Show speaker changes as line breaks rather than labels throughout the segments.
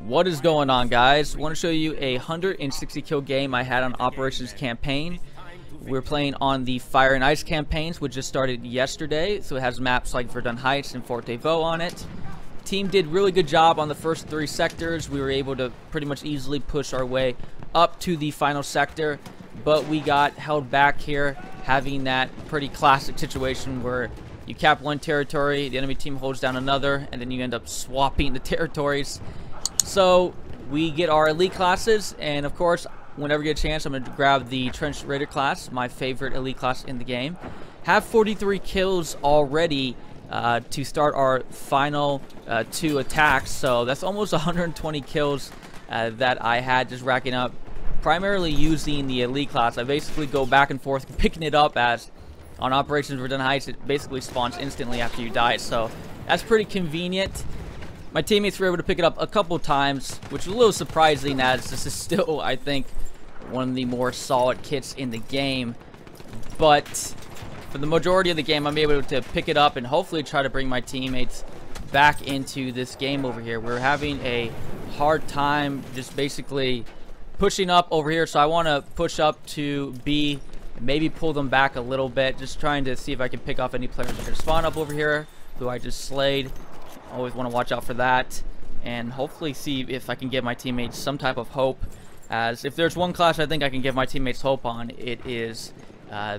What is going on, guys? I want to show you a 160 kill game I had on Operations Campaign. We're playing on the Fire and Ice campaigns, which just started yesterday, so it has maps like Verdun Heights and Fort Devoux on it. Team did really good job on the first 3 sectors. We were able to pretty much easily push our way up to the final sector, but we got held back here, having that pretty classic situation where you cap one territory, the enemy team holds down another, and then you end up swapping the territories. So we get our elite classes, and of course, whenever we get a chance, I'm going to grab the Trench Raider class, my favorite elite class in the game. Have 43 kills already to start our final 2 attacks, so that's almost 120 kills that I had just racking up, primarily using the elite class. I basically go back and forth picking it up, as on Operations Verdun Heights it basically spawns instantly after you die, so that's pretty convenient. My teammates were able to pick it up a couple times, which is a little surprising, as this is still, I think, one of the more solid kits in the game. But for the majority of the game, I'm able to pick it up and hopefully try to bring my teammates back into this game over here. We're having a hard time just basically pushing up over here, so I want to push up to B, maybe pull them back a little bit, just trying to see if I can pick off any players that can spawn up over here, who I just slayed. Always want to watch out for that, and hopefully see if I can give my teammates some type of hope, as if there's one class I think I can give my teammates hope on, it is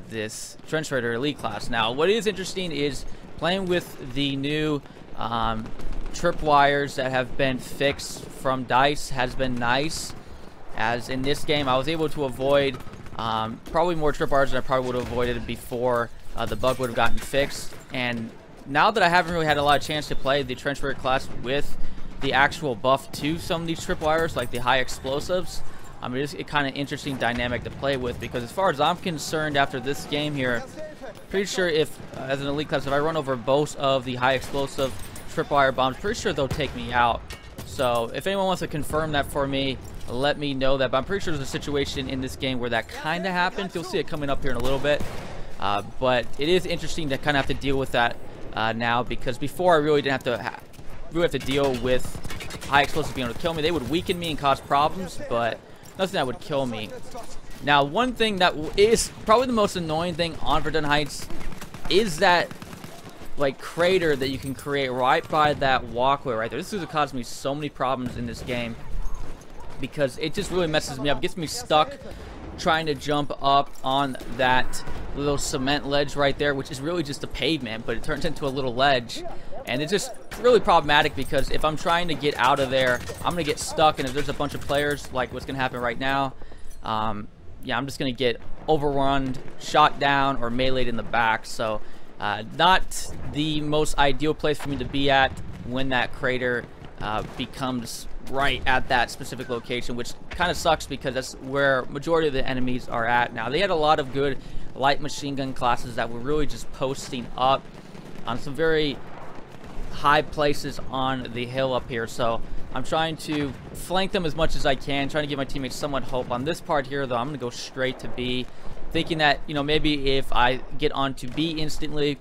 this Trench Raider elite class. Now, what is interesting is playing with the new tripwires that have been fixed from DICE has been nice, as in this game I was able to avoid probably more tripwires than I probably would have avoided before the bug would have gotten fixed. And now that I haven't really had a lot of chance to play the Trench Raider class with the actual buff to some of these tripwires, like the high explosives, it's a kind of interesting dynamic to play with, because as far as I'm concerned, after this game here, pretty sure if, as an elite class, if I run over both of the high explosive tripwire bombs, pretty sure they'll take me out. So if anyone wants to confirm that for me, let me know that. But I'm pretty sure there's a situation in this game where that kind of happens. You'll see it coming up here in a little bit. But it is interesting to kind of have to deal with that now, because before I really didn't have to deal with high explosives being able to kill me. They would weaken me and cause problems, but nothing that would kill me. Now, one thing that is probably the most annoying thing on Verdun Heights is that like crater that you can create right by that walkway right there. This has caused me so many problems in this game, because it just really messes me up, gets me stuck trying to jump up on that little cement ledge right there, which is really just a pavement, but it turns into a little ledge, and it's just really problematic, because if I'm trying to get out of there, I'm gonna get stuck, and if there's a bunch of players, like what's gonna happen right now, yeah, I'm just gonna get overrun, shot down, or meleeed in the back. So not the most ideal place for me to be at when that crater becomes right at that specific location, which kind of sucks, because that's where majority of the enemies are at now. They had a lot of good light machine gun classes that were really just posting up on some very high places on the hill up here, so I'm trying to flank them as much as I can, trying to give my teammates somewhat hope. On this part here, though, I'm going to go straight to B, thinking that, you know, maybe if I get onto B instantly,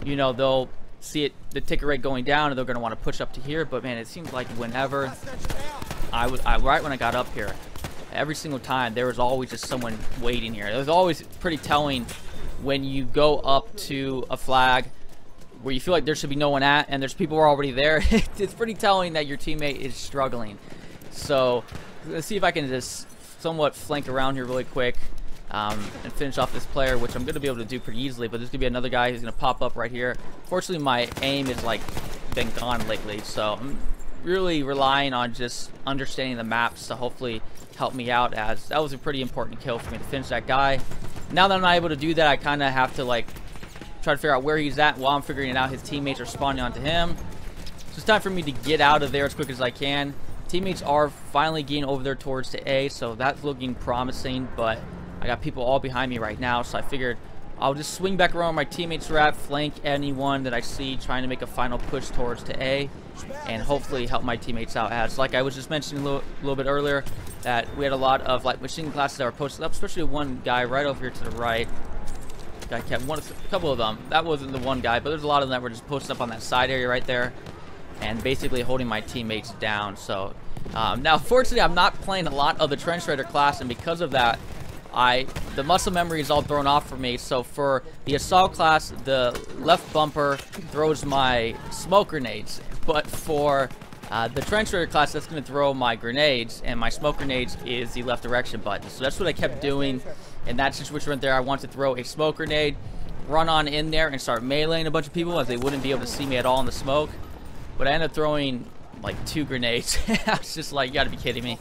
you know, they'll see it, the ticket rate going down, and they're going to want to push up to here. But man, it seems like whenever right when I got up here, every single time there was always just someone waiting here. It was always pretty telling when you go up to a flag where you feel like there should be no one at, and there's people who are already there. It's pretty telling that your teammate is struggling. So let's see if I can just somewhat flank around here really quick and finish off this player, which I'm going to be able to do pretty easily. But there's going to be another guy who's going to pop up right here. Fortunately, my aim is like been gone lately, so I'm really relying on just understanding the maps to hopefully help me out, as that was a pretty important kill for me to finish that guy. Now that I'm not able to do that, I kind of have to like try to figure out where he's at while I'm figuring it out. His teammates are spawning onto him, so it's time for me to get out of there as quick as I can. Teammates are finally getting over there towards the A, so that's looking promising, but I got people all behind me right now, so I figured I'll just swing back around where my teammates are at, flank anyone that I see trying to make a final push towards to A, and hopefully help my teammates out. As like I was just mentioning a little bit earlier, that we had a lot of like machine gun classes that were posted up, especially one guy right over here to the right. I kept a couple of them. That wasn't the one guy, but there's a lot of them that were just posted up on that side area right there, and basically holding my teammates down. So Now, fortunately, I'm not playing a lot of the Trench Raider class, and because of that, the muscle memory is all thrown off for me. So for the Assault class, the left bumper throws my smoke grenades, but for the Trench Raider class, that's going to throw my grenades, and my smoke grenades is the left direction button. So that's what I kept doing in that situation right there. I wanted to throw a smoke grenade, run on in there, and start meleeing a bunch of people as they wouldn't be able to see me at all in the smoke. But I ended up throwing like 2 grenades. I was just like, you gotta be kidding me.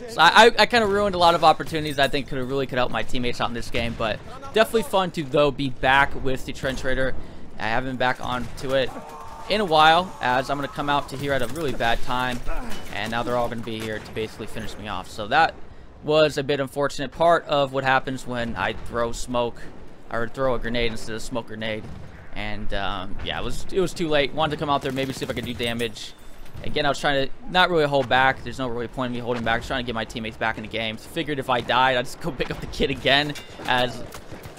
So I kind of ruined a lot of opportunities I think could help my teammates out in this game. But definitely fun to, though, be back with the Trench Raider. I haven't been back onto it in a while, as I'm going to come out to here at a really bad time, and now they're all going to be here to basically finish me off. So that was a bit unfortunate. Part of what happens when I throw smoke, or throw a grenade instead of smoke grenade. And yeah, it was too late. Wanted to come out there, maybe see if I could do damage. Again, I was trying to not really hold back. There's no really point in me holding back. I was trying to get my teammates back in the game. So figured if I died, I'd just go pick up the kit again, as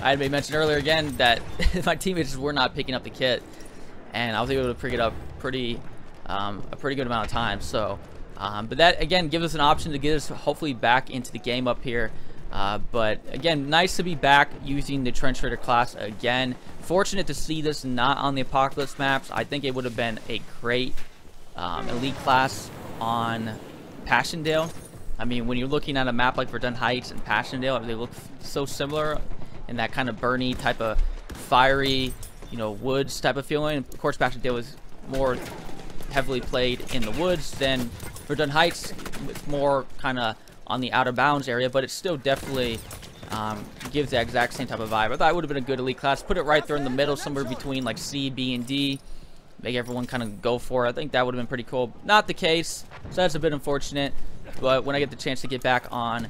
I had mentioned earlier again that my teammates were not picking up the kit, and I was able to pick it up a pretty good amount of time. So, but that again gives us an option to get us hopefully back into the game up here. But again, nice to be back using the Trench Raider class again. Fortunate to see this not on the Apocalypse maps. I think it would have been a great elite class on Passchendaele. I mean, when you're looking at a map like Verdun Heights and Passchendaele, they look so similar in that kind of burny type of fiery, you know, woods type of feeling. Of course, Passchendaele was more heavily played in the woods than Verdun Heights. It's more kind of on the outer bounds area, but it still definitely gives the exact same type of vibe. I thought it would have been a good elite class. Put it right there in the middle, somewhere between like C, B, and D. Make everyone kind of go for it. I think that would have been pretty cool. Not the case, so that's a bit unfortunate. But when I get the chance to get back on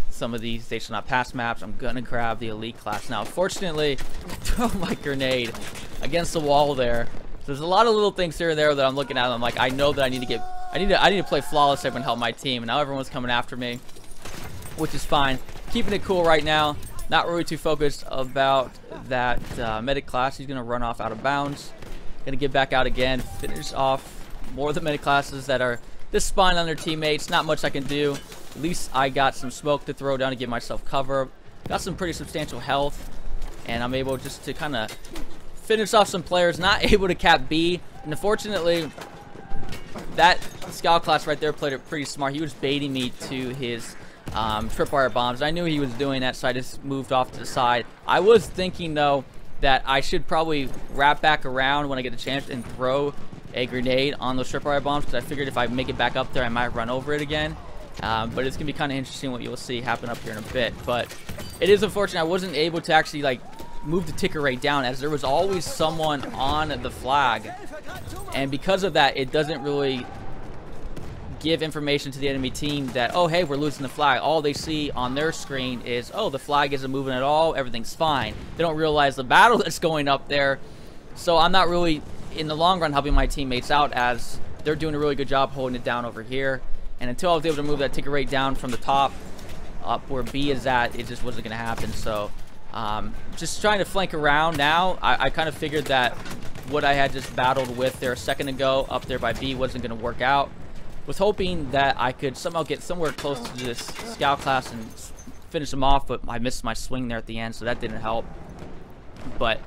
some of these They Shall Not Pass maps, I'm gonna grab the elite class now. Fortunately, throw my grenade against the wall there. So there's a lot of little things here and there that I'm looking at. And I'm like, I know that I need to play flawless and help my team. And now everyone's coming after me, which is fine. Keeping it cool right now. Not really too focused about that medic class. He's gonna run off out of bounds. Gonna get back out again, finish off more of the medic classes that are just spawning on their teammates. Not much I can do. At least I got some smoke to throw down to give myself cover. Got some pretty substantial health, and I'm able just to kind of finish off some players. Not able to cap B, and unfortunately, that scout class right there played it pretty smart. He was baiting me to his tripwire bombs. I knew he was doing that, so I just moved off to the side. I was thinking, though, that I should probably wrap back around when I get the chance and throw a grenade on those tripwire bombs, because I figured if I make it back up there, I might run over it again. But it's going to be kind of interesting what you'll see happen up here in a bit. But it is unfortunate I wasn't able to actually like move the ticker rate down, as there was always someone on the flag. And because of that, it doesn't really give information to the enemy team that, oh, hey, we're losing the flag. All they see on their screen is, oh, the flag isn't moving at all. Everything's fine. They don't realize the battle that's going up there. So I'm not really, in the long run, helping my teammates out, as they're doing a really good job holding it down over here. And until I was able to move that ticker rate down from the top up where B is at, it just wasn't going to happen. So just trying to flank around now. I kind of figured that what I had just battled with there a second ago up there by B wasn't going to work out. Was hoping that I could somehow get somewhere close to this scout class and finish them off, but I missed my swing there at the end, so that didn't help. But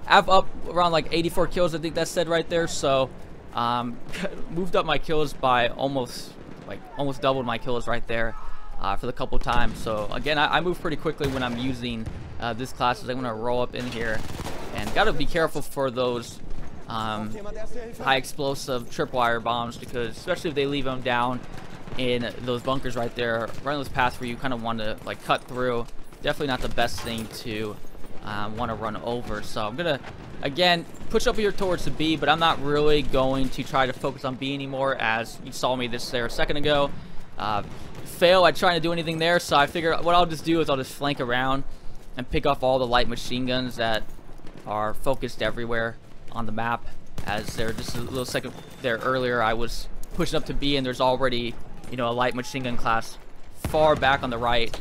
I've up around like 84 kills, I think that said right there. So moved up my kills by almost doubled my kills right there for the couple times. So again, I move pretty quickly when I'm using this class. I'm gonna roll up in here, and gotta be careful for those high explosive tripwire bombs, because especially if they leave them down in those bunkers right there, running those paths where you kind of want to like cut through, definitely not the best thing to want to run over. So I'm gonna again push up here towards the B, but I'm not really going to try to focus on B anymore, as you saw me this there a second ago fail at trying to do anything there. So I figure what I'll just do is I'll just flank around and pick off all the light machine guns that are focused everywhere on the map, as they're just a little second there earlier I was pushing up to B, and there's already, you know, a light machine gun class far back on the right,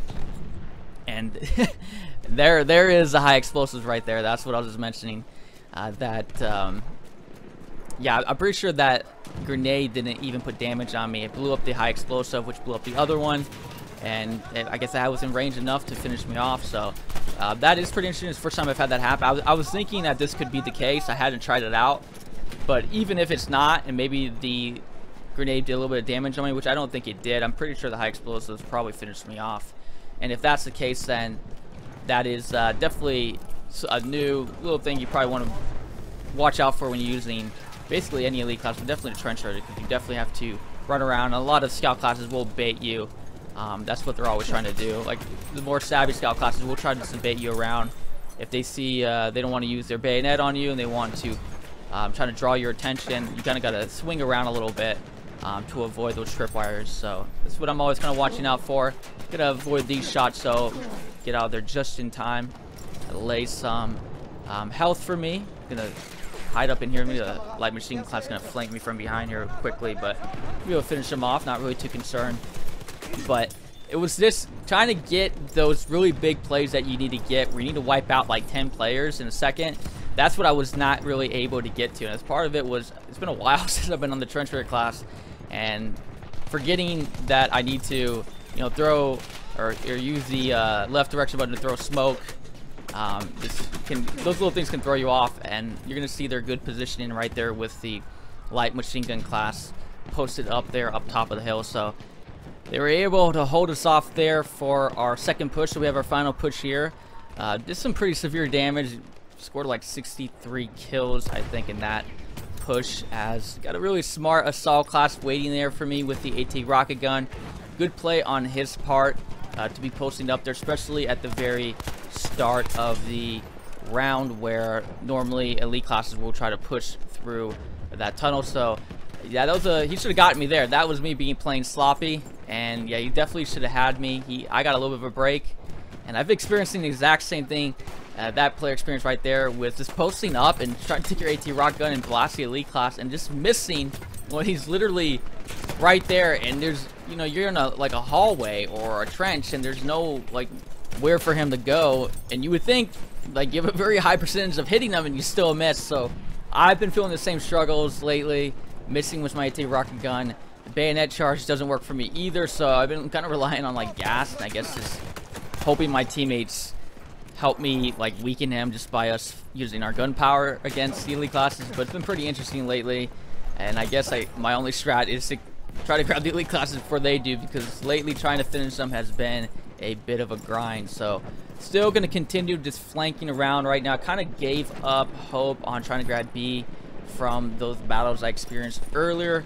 and there is the high explosives right there. That's what I was just mentioning, yeah, I'm pretty sure that grenade didn't even put damage on me. It blew up the high explosive, which blew up the other one, and I guess that was in range enough to finish me off. So that is pretty interesting. It's the first time I've had that happen. I was thinking that this could be the case. I hadn't tried it out, but even if it's not, and maybe the grenade did a little bit of damage on me, which I don't think it did, I'm pretty sure the high explosives probably finished me off. And if that's the case, then that is definitely a new little thing you probably want to watch out for when you're using basically any elite class, but definitely the trench raider, because you definitely have to run around. A lot of scout classes will bait you. That's what they're always trying to do. Like the more savvy scout classes will try to bait you around. If they see they don't want to use their bayonet on you and they want to try to draw your attention, you kind of got to swing around a little bit to avoid those tripwires. So that's what I'm always kind of watching out for. Gonna avoid these shots, so get out of there just in time. Lay some health for me. Gonna hide up in here. Maybe the light machine class gonna flank me from behind here quickly, but we'll finish him off. Not really too concerned. But it was just trying to get those really big plays that you need to get, where you need to wipe out like 10 players in a second. That's what I was not really able to get to. And as part of it was, it's been a while since I've been on the trench raider class, and forgetting that I need to, throw or use the left direction button to throw smoke. Those little things can throw you off, and you're gonna see their good positioning right there with the light machine gun class posted up there up top of the hill. So they were able to hold us off there for our second push. So we have our final push here. Did some pretty severe damage. Scored like 63 kills, I think, in that push. As got a really smart assault class waiting there for me with the AT rocket gun. Good play on his part to be posting up there, especially at the very start of the round, where normally elite classes will try to push through that tunnel. So yeah, that was he should have gotten me there. That was me playing sloppy, and yeah, he definitely should have had me. I got a little bit of a break, and I've experienced the exact same thing that player experienced right there, with just posting up and trying to take your AT rocket gun and blast the elite class and just missing when he's literally right there, and there's you're in a hallway or a trench, and there's no where for him to go, and you would think you have a very high percentage of hitting them and you still miss. So I've been feeling the same struggles lately, missing with my AT rocket gun. The bayonet charge doesn't work for me either, so I've been kind of relying on gas, and I guess just hoping my teammates help me weaken him just by us using our gun power against the elite classes. But it's been pretty interesting lately, and I guess my only strat is to try to grab the elite classes before they do, because lately trying to finish them has been a bit of a grind. So still going to continue just flanking around right now. Kind of gave up hope on trying to grab B from those battles I experienced earlier,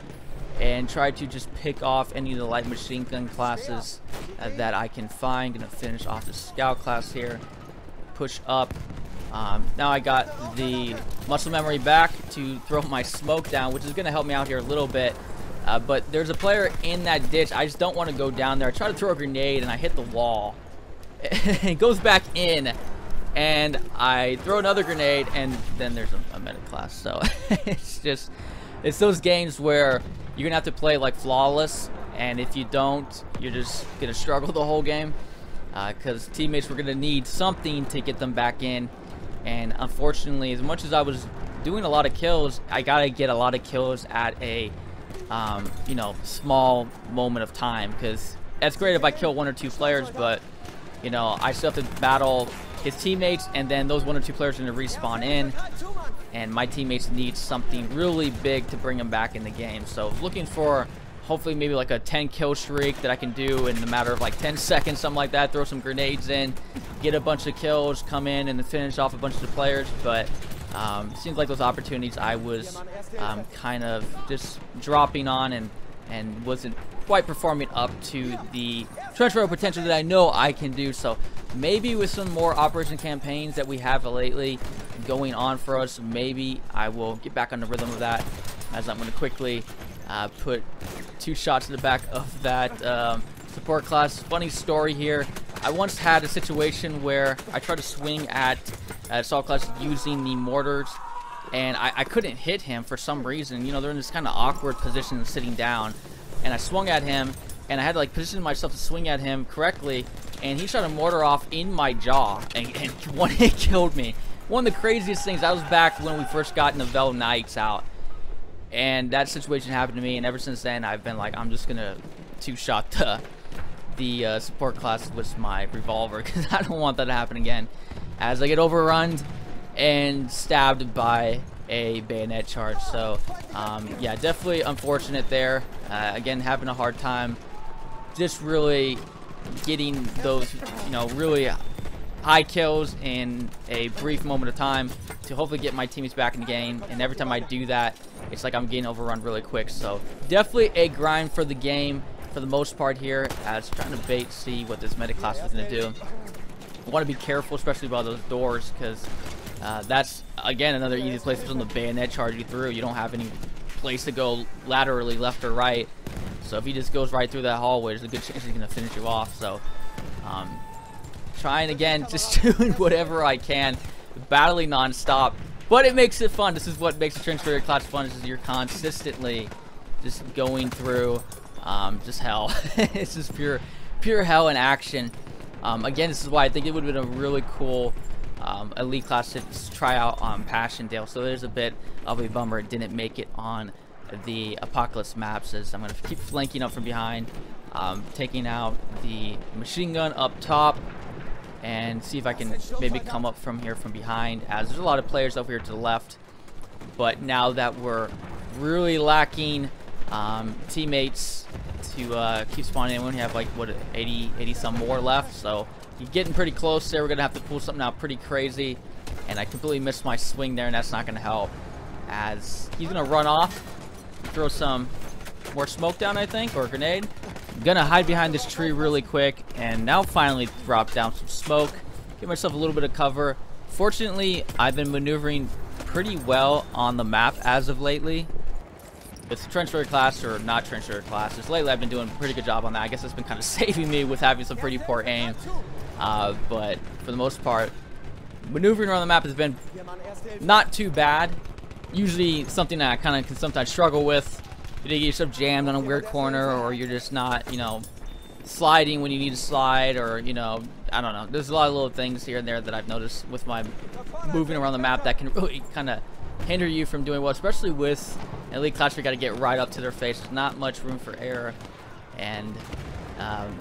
and try to just pick off any of the light machine gun classes that I can find. Gonna finish off the scout class here, push up. Now I got the muscle memory back to throw my smoke down, which is gonna help me out here a little bit. But there's a player in that ditch. I just don't want to go down there. I try to throw a grenade and I hit the wall. It goes back in, and I throw another grenade, and then there's a medic class. So it's those games where you're gonna have to play flawless, and if you don't, you're just gonna struggle the whole game, because teammates were gonna need something to get them back in. And unfortunately, as much as I was doing a lot of kills, I gotta get a lot of kills at a small moment of time, because that's great if I kill 1 or 2 players, but I still have to battle his teammates, and then those 1 or 2 players are going to respawn in, and my teammates need something really big to bring them back in the game. So looking for hopefully maybe a 10 kill streak that I can do in a matter of 10 seconds, something like that. Throw some grenades in, get a bunch of kills, come in and then finish off a bunch of the players. But seems like those opportunities I was kind of just dropping on, and wasn't quite performing up to the trench raider potential that I know I can do. So maybe with some more operation campaigns that we have lately going on for us, maybe I will get back on the rhythm of that, as I'm going to quickly put 2 shots in the back of that support class. Funny story here. I once had a situation where I tried to swing at assault class using the mortars, and I couldn't hit him for some reason. They're in this kind of awkward position sitting down, and I swung at him, and I had to position myself to swing at him correctly, and he shot a mortar off in my jaw, and one hit killed me. One of the craziest things, I was back when we first got Novell Knights out, and that situation happened to me, and ever since then I've been like, I'm just gonna two-shot the support class with my revolver, because I don't want that to happen again, as I get overrun and stabbed by a bayonet charge. So yeah, definitely unfortunate there. Again, having a hard time just really getting those, you know, really high kills in a brief moment of time to hopefully get my teammates back in the game. And every time I do that, it's like I'm getting overrun really quick. So definitely a grind for the game for the most part here, as trying to see what this medic class is going to do. I want to be careful, especially by those doors, because that's, again, another easy place for them to bayonet charge you through. You don't have any place to go laterally left or right. So if he just goes right through that hallway, there's a good chance he's going to finish you off. So trying again, just doing whatever I can, battling non-stop. But it makes it fun. This is what makes the Trench Raider class fun, is you're consistently just going through just hell. It's just pure hell in action. Again, this is why I think it would have been a really cool elite class to try out on Passchendaele. So there's a bit of a bummer it didn't make it on the Apocalypse maps, as I'm going to keep flanking up from behind, taking out the machine gun up top, and see if I can maybe come up from here from behind, as there's a lot of players over here to the left. But now that we're really lacking teammates to keep spawning in, we only have like, what, 80 some more left, so you're getting pretty close there. We're gonna have to pull something out pretty crazy, and I completely missed my swing there, and that's not gonna help, as he's gonna run off, throw some more smoke down, I think, or a grenade. I'm gonna hide behind this tree really quick, and now finally drop down some smoke, give myself a little bit of cover. Fortunately, I've been maneuvering pretty well on the map as of lately. With Trench Raider class or not Trench Raider classes, lately I've been doing a pretty good job on that. I guess it's been kind of saving me with having some pretty poor aim. But for the most part, maneuvering around the map has been not too bad. Usually something that I kind of can sometimes struggle with. You get yourself jammed on a weird corner, or you're just not, you know, sliding when you need to slide, or, you know, I don't know. There's a lot of little things here and there that I've noticed with my moving around the map that can really kind of hinder you from doing well, especially with an elite class where you got to get right up to their face. There's not much room for error. And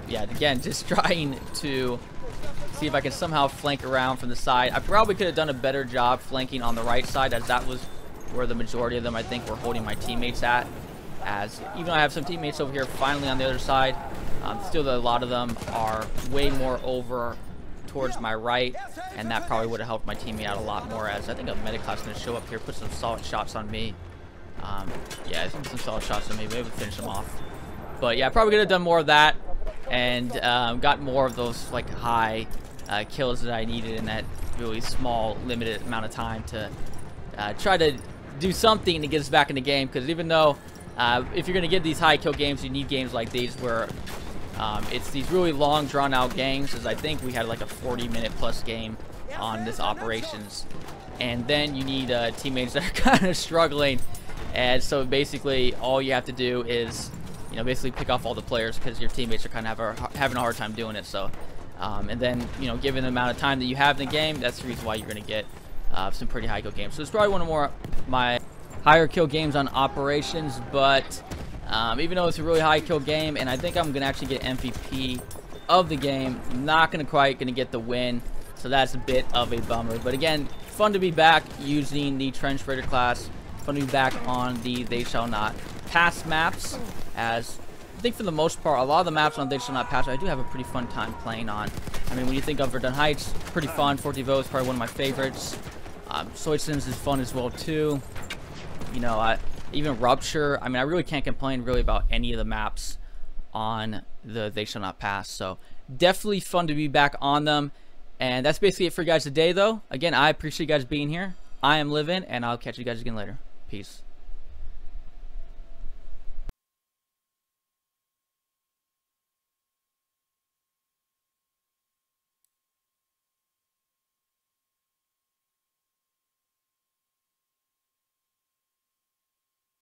yeah, again, just trying to see if I can somehow flank around from the side. I probably could have done a better job flanking on the right side, as that was where the majority of them, I think, were holding my teammates at. As even though I have some teammates over here finally on the other side, still a lot of them are way more over towards my right, and that probably would have helped my teammate out a lot more, as I think a medic class is going to show up here, put some solid shots on me. Yeah, I think some solid shots on me, maybe finish them off. But yeah, probably could have done more of that, and got more of those like high kills that I needed in that really small, limited amount of time to try to do something to get us back in the game. Because even though if you're going to get these high kill games, you need games like these where it's these really long, drawn-out games, as I think we had like a 40-minute plus game on this operations. And then you need teammates that are kind of struggling. And so basically all you have to do is, you know, basically pick off all the players, because your teammates are kind of having a hard time doing it. So and then, you know, given the amount of time that you have in the game, that's the reason why you're going to get some pretty high kill games. So it's probably one of my higher kill games on operations. But even though it's a really high kill game, and I think I'm going to actually get MVP of the game, not going to quite get the win. So that's a bit of a bummer. But again, fun to be back using the Trench Raider class. Fun to be back on the They Shall Not Pass maps, as I think for the most part, a lot of the maps on They Shall Not Pass I do have a pretty fun time playing on. I mean, when you think of Verdun Heights, pretty fun. Fort Devoux is probably one of my favorites. Soitsons is fun as well too. You know, even Rupture. I mean, I really can't complain really about any of the maps on the They Shall Not Pass. So definitely fun to be back on them. And that's basically it for you guys today, though. Again, I appreciate you guys being here. I am Livin', and I'll catch you guys again later. Peace.